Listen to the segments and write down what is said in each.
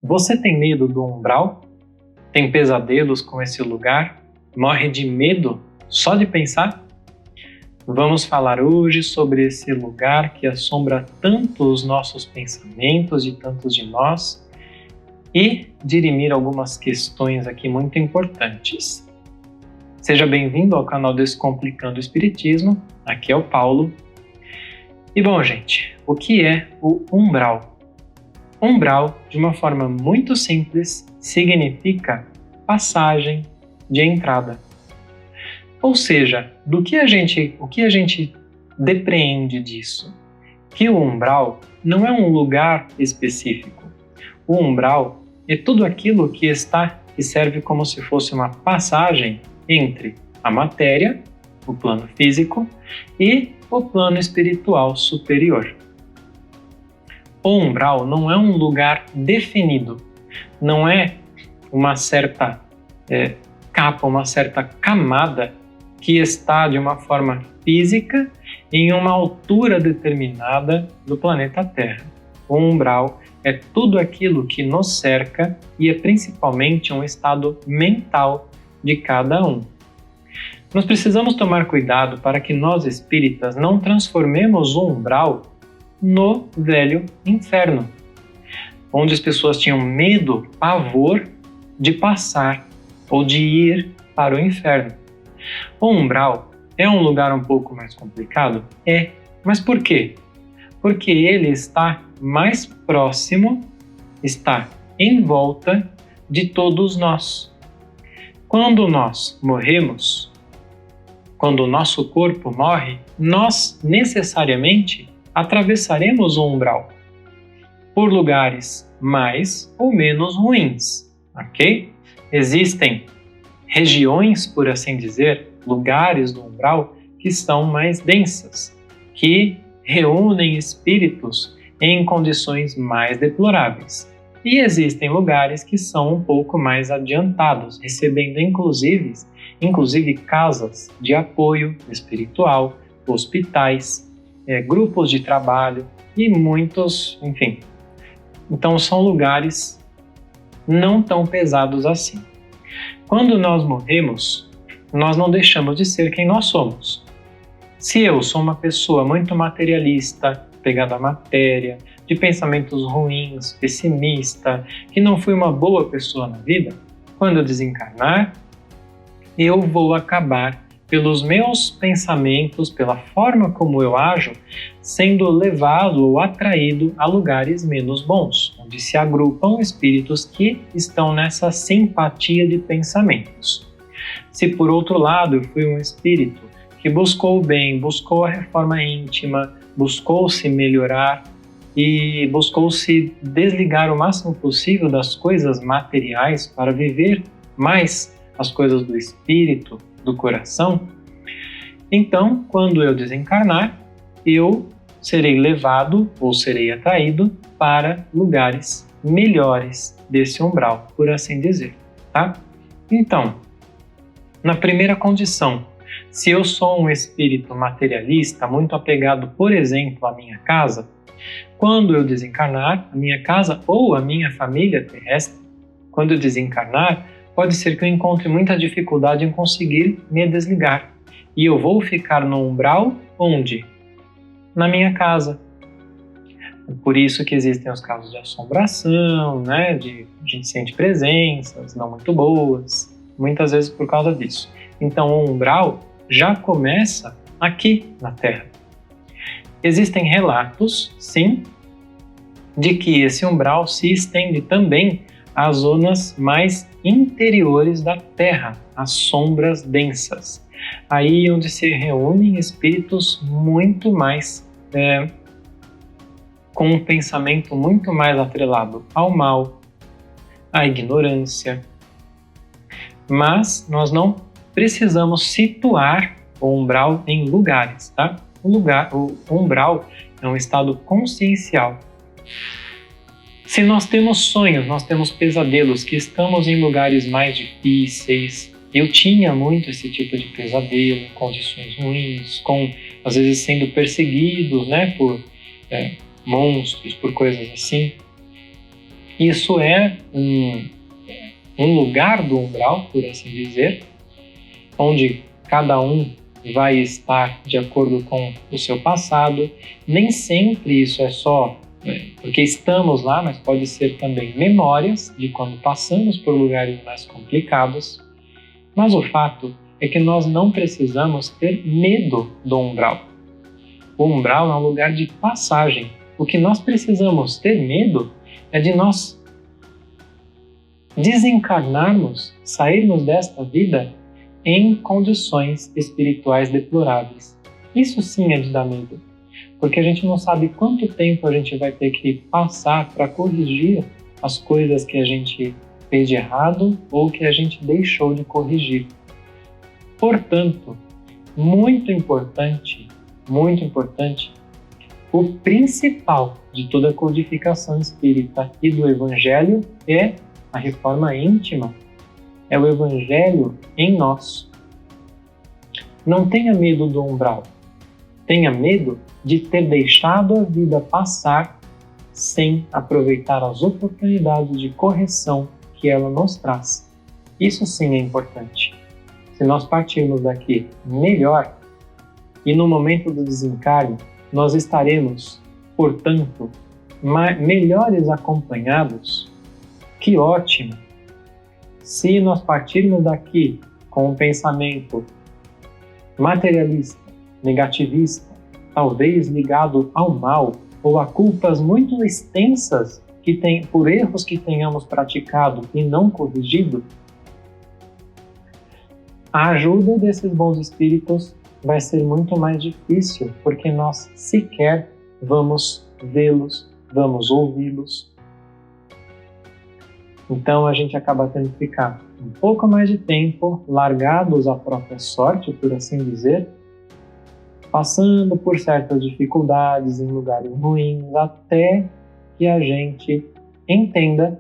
Você tem medo do umbral? Tem pesadelos com esse lugar? Morre de medo só de pensar? Vamos falar hoje sobre esse lugar que assombra tanto os nossos pensamentos de tantos de nós e dirimir algumas questões aqui muito importantes. Seja bem-vindo ao canal Descomplicando o Espiritismo, aqui é o Paulo. E bom, gente, o que é o umbral? Umbral, de uma forma muito simples, significa passagem de entrada. Ou seja, o que a gente depreende disso? Que o umbral não é um lugar específico. O umbral é tudo aquilo que serve como se fosse uma passagem entre a matéria, o plano físico, e o plano espiritual superior. O umbral não é um lugar definido, não é uma certa capa, uma certa camada que está de uma forma física em uma altura determinada do planeta Terra. O umbral é tudo aquilo que nos cerca e é principalmente um estado mental de cada um. Nós precisamos tomar cuidado para que nós espíritas não transformemos o umbral no velho inferno, onde as pessoas tinham medo, pavor de passar ou de ir para o inferno. O umbral é um lugar um pouco mais complicado? É. Mas por quê? Porque ele está mais próximo, está em volta de todos nós. Quando nós morremos, quando o nosso corpo morre, nós necessariamente atravessaremos o umbral por lugares mais ou menos ruins, ok? Existem regiões, por assim dizer, lugares do umbral que são mais densas, que reúnem espíritos em condições mais deploráveis. E existem lugares que são um pouco mais adiantados, recebendo inclusive casas de apoio espiritual, hospitais, grupos de trabalho e muitos, enfim. Então são lugares não tão pesados assim. Quando nós morremos, nós não deixamos de ser quem nós somos. Se eu sou uma pessoa muito materialista, pegada à matéria, de pensamentos ruins, pessimista, que não fui uma boa pessoa na vida, quando eu desencarnar, eu vou acabar, pelos meus pensamentos, pela forma como eu ajo, sendo levado ou atraído a lugares menos bons, onde se agrupam espíritos que estão nessa simpatia de pensamentos. Se por outro lado eu fui um espírito que buscou o bem, buscou a reforma íntima, buscou se melhorar e buscou se desligar o máximo possível das coisas materiais para viver mais as coisas do espírito, do coração, então, quando eu desencarnar, eu serei levado ou serei atraído para lugares melhores desse umbral, por assim dizer, tá? Então, na primeira condição, se eu sou um espírito materialista, muito apegado, por exemplo, à minha casa, quando eu desencarnar, a minha casa ou a minha família terrestre, quando eu desencarnar, pode ser que eu encontre muita dificuldade em conseguir me desligar. E eu vou ficar no umbral onde? Na minha casa. É por isso que existem os casos de assombração, né? A gente sente presenças não muito boas, muitas vezes por causa disso. Então o umbral já começa aqui na Terra. Existem relatos, sim, de que esse umbral se estende também às zonas mais interiores da Terra, as sombras densas. Aí onde se reúnem espíritos muito mais, com um pensamento muito mais atrelado ao mal, à ignorância. Mas nós não precisamos situar o umbral em lugares, tá? O umbral é um estado consciencial. Se nós temos sonhos, nós temos pesadelos, que estamos em lugares mais difíceis. Eu tinha muito esse tipo de pesadelo, condições ruins, às vezes sendo perseguido, né, por monstros, por coisas assim. Isso é um lugar do umbral, por assim dizer, onde cada um vai estar de acordo com o seu passado. Nem sempre isso é só porque estamos lá, mas pode ser também memórias de quando passamos por lugares mais complicados. Mas o fato é que nós não precisamos ter medo do umbral. O umbral é um lugar de passagem. O que nós precisamos ter medo é de nós desencarnarmos, sairmos desta vida em condições espirituais deploráveis. Isso sim é de dar medo, porque a gente não sabe quanto tempo a gente vai ter que passar para corrigir as coisas que a gente fez de errado ou que a gente deixou de corrigir. Portanto, muito importante, o principal de toda a codificação espírita e do Evangelho é a reforma íntima, é o Evangelho em nós. Não tenha medo do umbral, tenha medo de ter deixado a vida passar sem aproveitar as oportunidades de correção que ela nos traz. Isso sim é importante. Se nós partirmos daqui melhor e no momento do desencarne nós estaremos, portanto, melhores acompanhados, que ótimo! Se nós partirmos daqui com um pensamento materialista, negativista, talvez ligado ao mal ou a culpas muito extensas por erros que tenhamos praticado e não corrigido, a ajuda desses bons espíritos vai ser muito mais difícil, porque nós sequer vamos vê-los, vamos ouvi-los. Então a gente acaba tendo que ficar um pouco mais de tempo largados à própria sorte, por assim dizer, passando por certas dificuldades em lugares ruins, até que a gente entenda,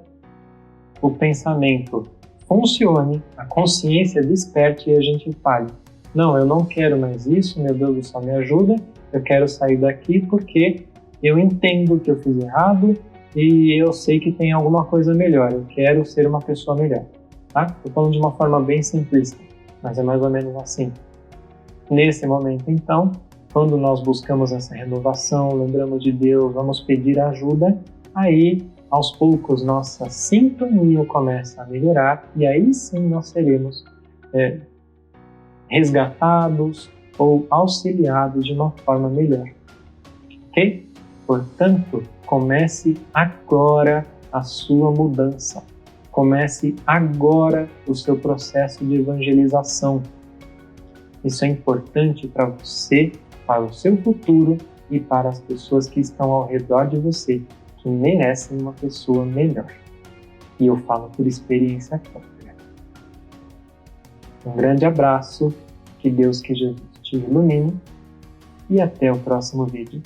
o pensamento funcione, a consciência desperte e a gente fale: não, eu não quero mais isso, meu Deus do céu, me ajuda, eu quero sair daqui porque eu entendo que eu fiz errado e eu sei que tem alguma coisa melhor, eu quero ser uma pessoa melhor, tá? Estou falando de uma forma bem simplista, mas é mais ou menos assim. Nesse momento, então, quando nós buscamos essa renovação, lembramos de Deus, vamos pedir ajuda, aí, aos poucos, nossa sintonia começa a melhorar e aí sim nós seremos resgatados ou auxiliados de uma forma melhor. Ok? Portanto, comece agora a sua mudança. Comece agora o seu processo de evangelização. Isso é importante para você, para o seu futuro e para as pessoas que estão ao redor de você, que merecem uma pessoa melhor. E eu falo por experiência própria. Um grande abraço, que Deus, que Jesus te ilumine e até o próximo vídeo.